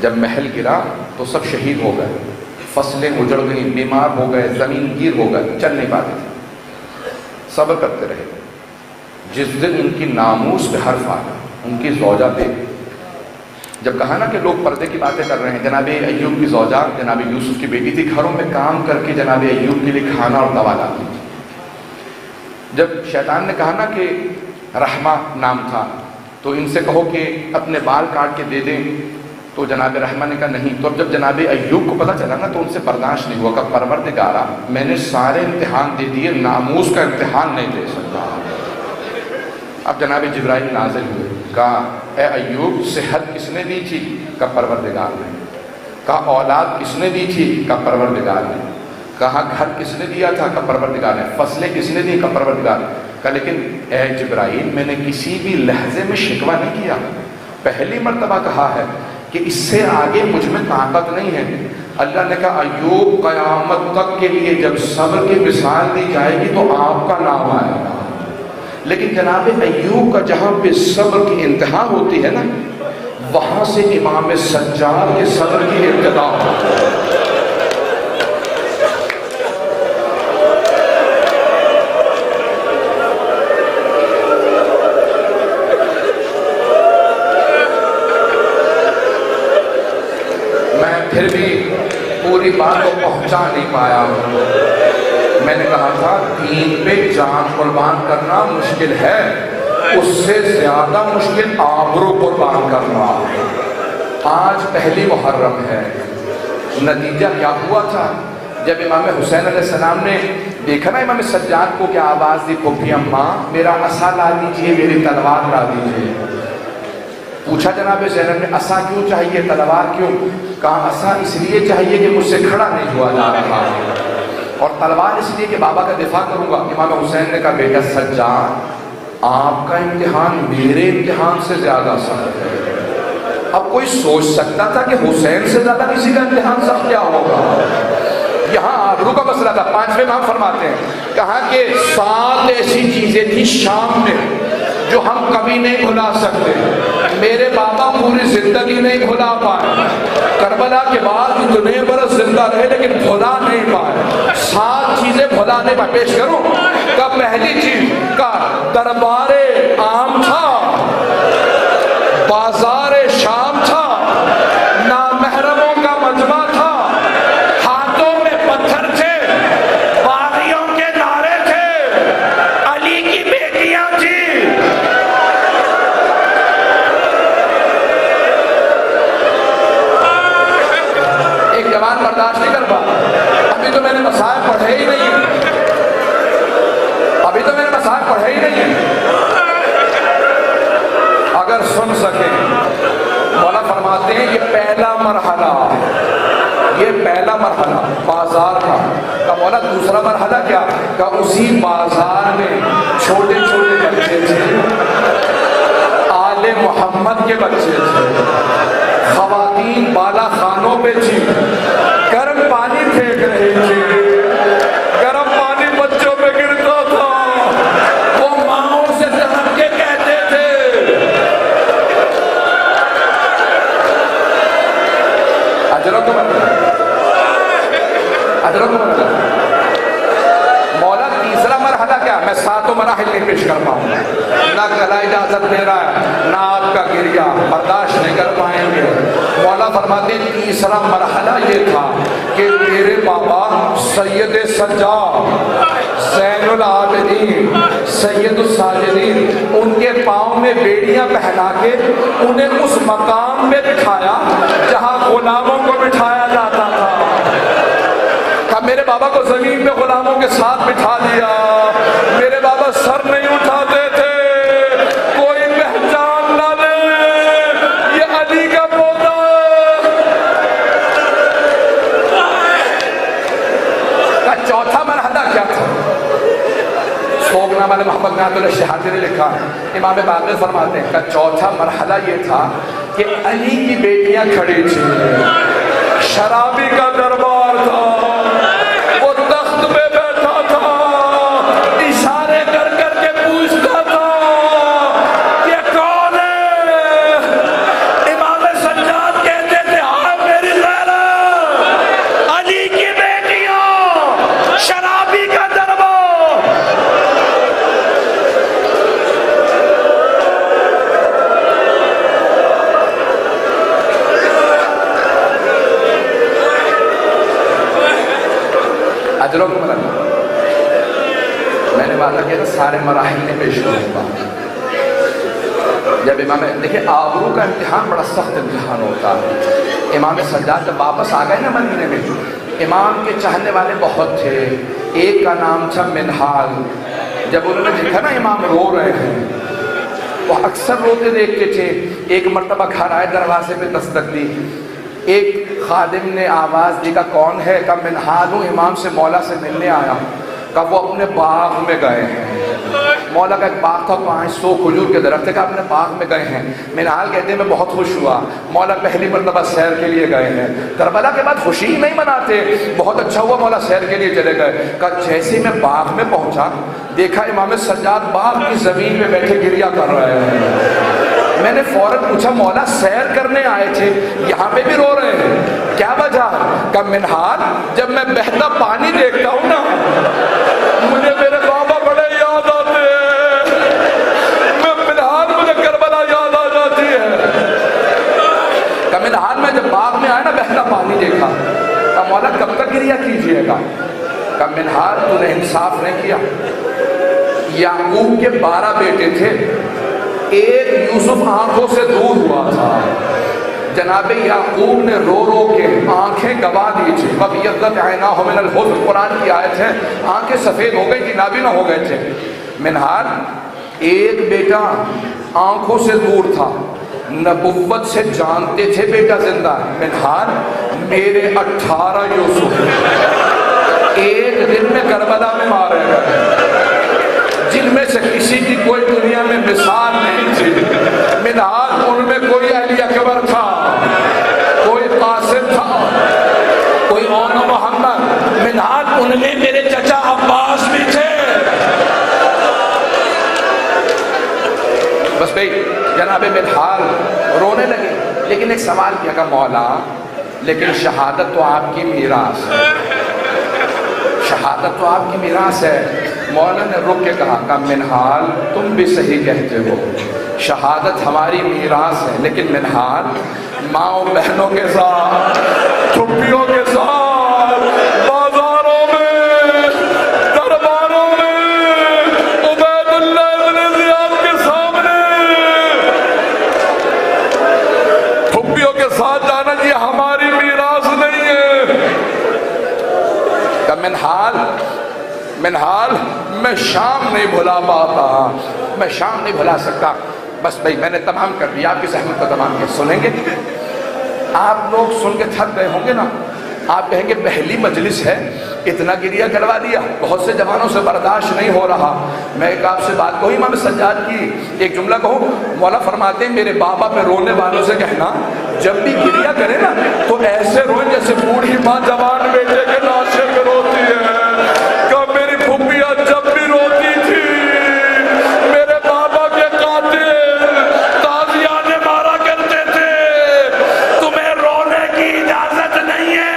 جب محل گرا تو سب شہید ہو گئے، فصلیں اجڑ گئیں، بیمار ہو گئے، زمین گیر ہو گئے، چل نہیں پاتے تھے، صبر کرتے رہے۔ جس دن ان کی ناموس پہ حرف آیا، ان کی زوجہ پہ، جب کہا نا کہ لوگ پردے کی باتیں کر رہے ہیں، جناب ایوب کی زوجہ جناب یوسف کی بیٹی تھی، گھروں میں کام کر کے جناب ایوب کے لیے کھانا اور دوا لاتی تھی۔ جب شیطان نے کہا نا کہ رحمہ نام تھا تو ان سے کہو کہ اپنے بال کاٹ کے دے دیں، تو جناب رحمہ نے کہا نہیں۔ تو جب جناب ایوب کو پتہ چلا نا تو ان سے برداشت نہیں ہوا کہ پروردگارا میں نے سارے امتحان دے دیے، ناموس کا امتحان نہیں دے سکتا۔ اب جناب جبرائیل نازل ہوئے، کہا اے ایوب صحت کس نے دی تھی؟ کہا پروردگار نے۔ کہا اولاد کس نے دی تھی؟ کہا پروردگار نے۔ کہا گھر کس نے دیا تھا؟ کہا پروردگار نے۔ فصلیں کس نے دی؟ کہا پروردگار نے۔ کہا لیکن اے جبرائیل میں نے کسی بھی لحظے میں شکوہ نہیں کیا، پہلی مرتبہ کہا ہے کہ اس سے آگے مجھ میں طاقت نہیں ہے۔ اللہ نے کہا ایوب قیامت تک کے لیے جب صبر کی مثال دی جائے گی تو آپ کا نام آئے گا، لیکن جناب ایوب کا جہاں پہ صبر کی انتہا ہوتی ہے نا، وہاں سے امام سجاد کے صبر کی ابتدا ہوتی ہے۔ پھر بھی پوری بات کو پہنچا نہیں پایا۔ میں نے کہا تھا دین پہ جان قربان کرنا مشکل ہے، اس سے زیادہ مشکل آبرو قربان کرنا۔ آج پہلی محرم ہے، نتیجہ کیا ہوا تھا؟ جب امام حسین علیہ السلام نے دیکھا نا امام سجاد کو، کیا آواز دی؟ پھوپھی اماں میرا عصا لا دیجئے، میری تلوار لا دیجئے۔ پوچھا جناب زینب نے عصا کیوں چاہیے، تلوار کیوں؟ کہا عصا اس لیے چاہیے کہ مجھ سے کھڑا نہیں ہوا جا رہا، اور تلوار اس لیے کہ بابا کا دفاع کروں گا۔ امام حسین نے کہا بیٹا سجاد آپ کا امتحان میرے امتحان سے زیادہ سخت ہے۔ اب کوئی سوچ سکتا تھا کہ حسین سے زیادہ کسی کا امتحان سخت کیا ہوگا؟ یہاں آبرو کا مسئلہ تھا۔ پانچویں امام فرماتے ہیں کہا کہ 7 ایسی چیزیں تھی شام میں جو ہم کبھی نہیں بھلا سکتے، میرے بابا پوری زندگی نہیں بھلا پائے، کربلا کے بعد اتنے برس زندہ رہے لیکن بھلا نہیں پائے۔ 7 چیزیں بھلا نہیں پائے۔ پیش کروں کا پہلی چیز کا دربار عام تھا، بازار شام تھا، نامحرموں کا مجمع تھا، ہاتھوں میں پتھر تھے، باغیوں کے نعرے تھے، علی کی بیٹیاں تھی۔ برداشت نہیں کر پا، ابھی تو میں نے مسائل پڑھے ہی نہیں، ابھی تو میں نے مسائل پڑھے ہی نہیں۔ اگر سن سکے مولا فرماتے ہیں یہ پہلا مرحلہ، یہ پہلا مرحلہ بازار کا مولا۔ دوسرا مرحلہ کیا کہ اسی بازار میں چھوٹے چھوٹے بچے تھے، آل محمد کے بچے تھے، خواتین بالا خانوں پہ تھی، گرم پانی پھینک رہی تھی، گرم پانی بچوں پہ گرتا تھا، وہ ماؤں سے دھمک کے کہتے تھے اجرکم اللہ، اجرکم اللہ۔ مولا تیسرا مرحلہ کیا؟ میں 7 مراحل نہیں پیش کر پاؤں، نہ گلا اجازت دے رہا ہے، نہ آپ کا گریا برداشت نہیں کر پائیں گے۔ مولا فرماتے ہیں تیسرا مرحلہ یہ تھا کہ میرے بابا سید سجاد، زین العابدین، سید الساجدین، ان کے پاؤں میں بیڑیاں پہنا کے انہیں اس مقام میں بٹھایا جہاں غلاموں کو بٹھایا جاتا تھا۔ میرے بابا کو زمین پہ غلاموں کے ساتھ بٹھا دیا، میرے بابا سر نہیں اٹھاتے تھے، کوئی پہچان نہ لے یہ علی کا پوتا۔ کا چوتھا مرحلہ کیا تھا؟ سوگنامہ محمد نعت اللہ شہادی نے لکھا، امام باقر فرماتے ہیں کا چوتھا مرحلہ یہ تھا کہ علی کی بیٹیاں کھڑی تھی، شرابی کا دربار تھا، وہ تخت پہ بیٹھا تھا، اشارے کر کر کے پوچھتا تھا یہ کون ہے؟ امام سجاد کہتے تھے اجروں کو ملا میں نے وعدہ کیا تھا سارے مراحل میں پیش کروں گا. جب امام دیکھیں آبرو کا امتحان بڑا سخت امتحان ہوتا ہے. امام سجاد جب واپس آ گئے نا مدینے میں، امام کے چاہنے والے بہت تھے. ایک کا نام تھا منہال. جب انہوں نے دیکھا نا امام رو رہے ہیں، وہ اکثر روتے دیکھتے تھے. ایک مرتبہ گھر آئے، دروازے پہ دستک دی. ایک خادم نے آواز دی، کہا کون ہے؟ کہا منہال ہوں، امام سے مولا سے ملنے آیا. کہا وہ اپنے باغ میں گئے ہیں. مولا کا ایک باغ تھا، 500 کھجور کے درخت تھے. کہا اپنے باغ میں گئے ہیں. منہال کہتے ہیں میں بہت خوش ہوا، مولا پہلی مرتبہ سیر کے لیے گئے ہیں. کربلا کے بعد خوشی ہی نہیں مناتے، بہت اچھا ہوا مولا سیر کے لیے چلے گئے. کہا جیسے میں باغ میں پہنچا، دیکھا امام سجاد باغ کی زمین میں بیٹھے گریہ کر رہے ہیں. میں نے فوراً پوچھا مولا سیر کرنے آئے تھے، یہاں پہ بھی رو رہے ہیں، کیا وجہ؟ کہا منہال جب میں بہتا پانی دیکھتا ہوں نا، مجھے میرے بابا بڑے یاد آتے ہیں. میں منہال مجھے کربلا یاد آ جاتی ہے. کہا منہال میں جب باغ میں آیا نا، بہتا پانی دیکھا. کہا مولا کب تک گریہ کیجئے گا؟ کہا منہال تو نے انصاف نہیں کیا. یعقوب کے 12 بیٹے تھے، ایک یوسف آنکھوں سے دور ہوا تھا. جناب یعقوب نے رو رو کے آنکھیں گوا دی تھی. فَبِيَضَّتْ عَيْنَاهُ مِنَ الْحُزْنِ، قرآن کی آیت ہے، آنکھیں سفید ہو گئی تھی، نابینا ہو گئے تھے. منہال ایک بیٹا آنکھوں سے دور تھا، نبوت سے جانتے تھے بیٹا زندہ ہے. منہال میرے 18 یوسف ایک دن میں کربلا میں مارے گئے، جن میں سے کسی کی کوئی دنیا میں مثال نہیں تھی. منہال ان میں کوئی علی اکبر تھا، کوئی قاسم تھا، کوئی اون محمد. منہال ان میں میرے چچا عباس بھی تھے. بس بھئی جناب منہال رونے لگے. لیکن ایک سوال کیا کہ مولا لیکن شہادت تو آپ کی میراث ہے، شہادت تو آپ کی میراث ہے. مولا نے رک کے کہا کہ منہال تم بھی صحیح کہتے ہو، شہادت ہماری میراث ہے، لیکن منہال ماں و بہنوں کے ساتھ، چھپیوں کے ساتھ، بازاروں میں، درباروں میں، عبید اللہ ابن زیاد کے سامنے چھپیوں کے ساتھ جانا یہ ہماری میراث نہیں ہے. کہ منہال میں شام نہیں بھلا پاتا، میں شام نہیں بھلا سکتا. بس بھائی میں نے تمام کر دیا، آپ کی زحمت کو تمام کیا. سنیں گے آپ لوگ، سن کے تھک گئے ہوں گے نا. آپ کہیں گے پہلی مجلس ہے، اتنا گریہ کروا دیا، بہت سے جوانوں سے برداشت نہیں ہو رہا. میں ایک آپ سے بات کہوں، امام سجاد کی ایک جملہ کہوں. مولا فرماتے ہیں میرے بابا پہ رونے والوں سے کہنا جب بھی گریہ کرے نا تو ایسے روئے جیسے بوڑھی ماں جوان بیٹے کے لاشے پہ روتی ہے. کہ میری پھپھیاں جب بھی روتی تھی، میرے بابا کے قاتل تازیانے مارا کرتے تھے، تمہیں رونے کی اجازت نہیں ہے.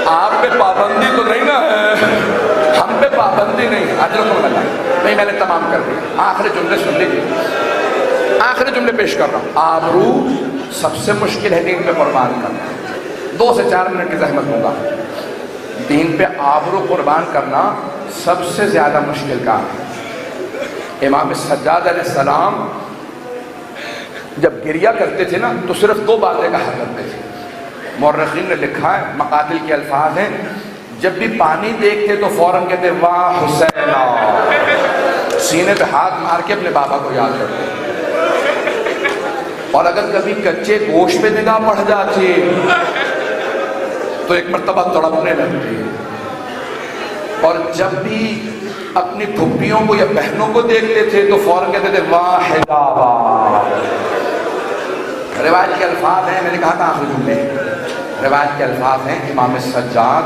آپ پہ پابندی تو نہیں نا ہے، ہم پہ پابندی نہیں. اجر کو لگا نہیں، میں نے تمام کر دیا. آخری جملے سن لیجیے، آخری جملے پیش کر رہا ہوں. آبرو سب سے مشکل ہے دین پہ قربان کرنا. 2 سے 4 منٹ کی زحمت ہوگا. دین پہ آبرو قربان کرنا سب سے زیادہ مشکل کام ہے. امام سجاد علیہ السلام جب گریہ کرتے تھے نا تو صرف 2 باتیں کہا کرتے تھے. مورخین نے لکھا ہے، مقاتل کے الفاظ ہیں، جب بھی پانی دیکھتے تو فوراً کہتے واہ حسینہ، سینے پہ ہاتھ مار کے اپنے بابا کو یاد کرتے. اور اگر کبھی کچے گوشت پہ نگاہ پڑ جاتی تو ایک مرتبہ تڑپنے لگتے. اور جب بھی اپنی پھپھیوں کو یا بہنوں کو دیکھتے تھے تو فوراً کہتے تھے واہ حجابہ. روایت کے الفاظ ہیں، میں نے کہا تھا آخری جملے، روایت کے الفاظ ہیں، امام سجاد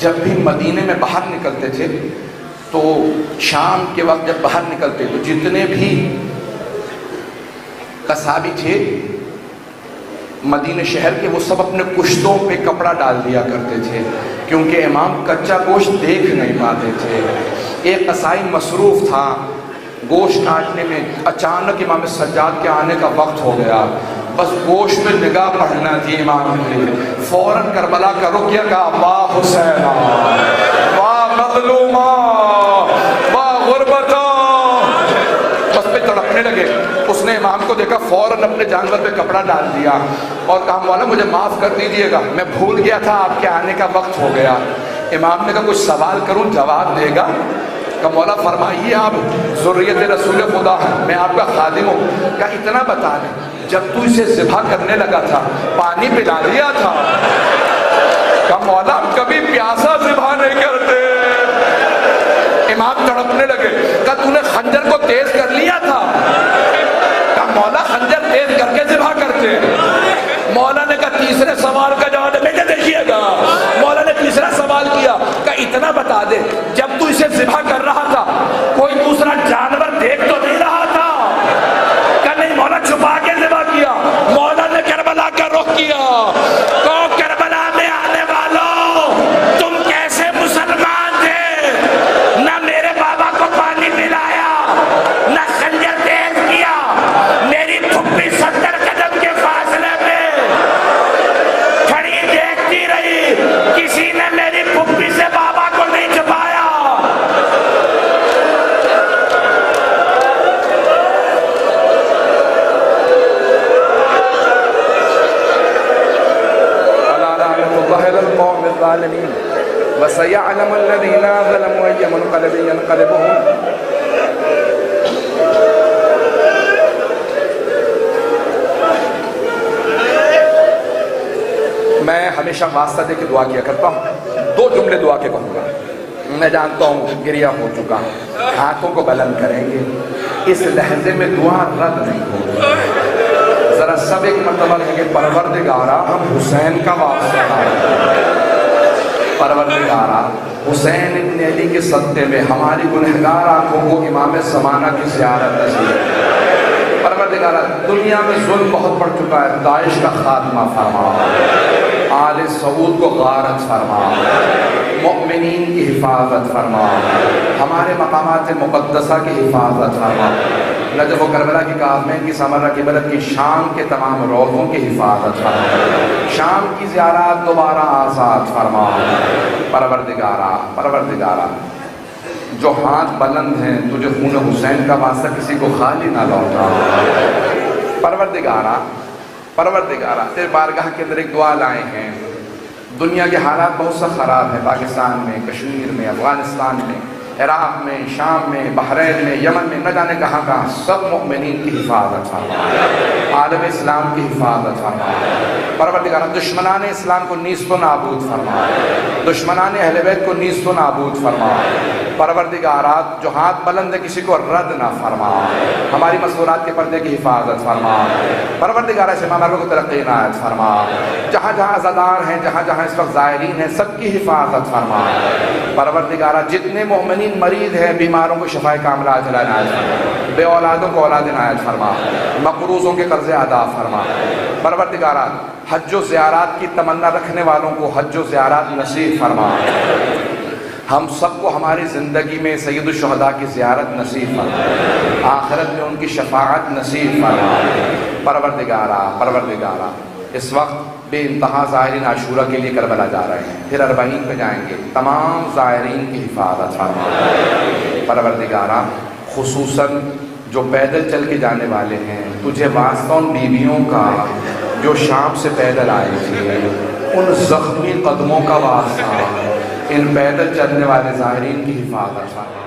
جب بھی مدینے میں باہر نکلتے تھے تو شام کے وقت جب باہر نکلتے تو جتنے بھی قصابی تھے مدینہ شہر کے وہ سب اپنے کشتوں پہ کپڑا ڈال دیا کرتے تھے، کیونکہ امام کچا گوشت دیکھ نہیں پاتے تھے. ایک قصائی مصروف تھا، گوشت کاٹنے میں اچانک امام سجاد کے آنے کا وقت ہو گیا، بس گوشت میں نگاہ پڑھنا تھی امام نے، فوراً کربلا کا رخ کیا، کہا واہ حسین واہ مظلومہ واہ غربتا، بس پہ تڑپنے لگے۔ اس نے امام کو دیکھا، فوراً اپنے جانور پہ کپڑا ڈال دیا اور کہا مولا مجھے معاف کر دیجئے گا، میں بھول گیا تھا آپ کے آنے کا وقت ہو گیا۔ امام نے کہا کچھ سوال کروں جواب دے گا؟ کہ مولا فرمائیے، آپ ذریت رسول خدا ہیں، میں آپ کا خادم ہوں۔ کہ اتنا بتا دیں، جب تو اسے ذبح کرنے لگا تھا پانی پلا دیا تھا؟ کہ مولا ہم کبھی پیاسا ذبح نہیں کرتے۔ امام تڑپنے لگے، کہ تو نے خنجر کو تیز کر لیا تھا؟ کہ مولا خنجر تیز کر کے ذبح کرتے۔ مولا نے کہا تیسرے سوال کا جواب بیٹے دیکھیے گا۔ مولا نے تیسرا سوال کیا کہ اتنا بتا دے، جب تو اسے ذبح کر رہا تھا کوئی دوسرا جانور دیکھ تو نہیں رہا تھا؟ کہ نہیں مولا چھپا کے ذبح کیا۔ مولا نے کربلا کا رخ کیا، تو کربلا میں آنے والوں تم کیسے مسلمان تھے؟ نہ میرے بابا کو پانی پلایا، نہ خنجر تیز کیا، میری پھپھی 70 قدم کے فاصلے میں کھڑی دیکھتی رہی، کسی نے میری پھپھی سے بابا کو نہیں چھپایا۔ وَسَيَعْلَمُ الَّذِينَ ظَلَمُوا أَيَّ مُنْقَلَبٍ يَنْقَلِبُونَ۔ میں ہمیشہ واسطہ دے کے دعا کیا کرتا ہوں، 2 جملے دعا کے کہوں گا۔ میں جانتا ہوں گریہ ہو چکا، ہاتھوں کو بلند کریں گے، اس لہجے میں دعا رد نہیں ہوگی۔ ذرا سب ایک مرتبہ کہیں گے پروردگارا ہم حسین کا واسطہ ہے، پروردگارا حسین ابن علی کے صدقے میں ہماری گنہگار آنکھوں کو امام زمانہ کی زیارت نصیب۔ پروردگارا دنیا میں ظلم بہت بڑھ چکا ہے، داعش کا خاتمہ فرما، آل سعود کو غارت فرما، مؤمنین کی حفاظت فرما، ہمارے مقامات مقدسہ کی حفاظت فرما، نجف و کربلا کی کاظمین کی سمرہ کی بلد کی شام کے تمام روضوں کی حفاظت فرما، شام کی زیارات دوبارہ آزاد فرما۔ پروردگارا جو ہاتھ بلند ہیں تجھے خون حسین کا واسطہ کسی کو خالی نہ لوٹا۔ پروردگارا تیرے بارگاہ کے اندر ایک دعا لائے ہیں، دنیا کے حالات بہت سا خراب ہیں، پاکستان میں، کشمیر میں، افغانستان میں، عراق میں، شام میں، بحرین میں، یمن میں، نہ جانے کہاں کہاں، سب مؤمنین کی حفاظت فرما، عالم اسلام کی حفاظت فرما۔ پروردگارا دشمنان اسلام کو نیست و نابود فرما، دشمنان اہل بیت کو نیست و نابود فرما۔ پروردگارا جو ہاتھ بلند ہے کسی کو رد نہ فرما، ہماری مسئولات کے پردے کی حفاظت فرما۔ پروردگارا اس امام کو ترقی عنایت فرما، جہاں جہاں عزادار ہیں، جہاں جہاں اس وقت زائرین ہیں، سب کی حفاظت فرما۔ پروردگارا جتنے مومنین مریض ہیں، بیماروں کو شفاء کاملہ عاجلہ عنایت فرما، بے اولادوں کو اولاد عنایت فرما، مقروضوں کے قرض ادا فرما۔ پروردگارا حج و زیارات کی تمنا رکھنے والوں کو حج و زیارات نصیب فرما، ہم سب کو ہماری زندگی میں سید الشہداء کی زیارت نصیب فرما، آخرت میں ان کی شفاعت نصیب فرما۔ پروردگارا اس وقت بے انتہا زائرین عاشورہ کے لیے کربلا جا رہے ہیں، پھر اربعین پہ جائیں گے، تمام زائرین کی حفاظت فرما۔ پروردگارا خصوصاً جو پیدل چل کے جانے والے ہیں، تجھے واسطہ ان بیویوں کا جو شام سے پیدل آئے تھے، ان زخمی قدموں کا واسطہ، ان پیدل چلنے والے زائرین کی حفاظت فرما۔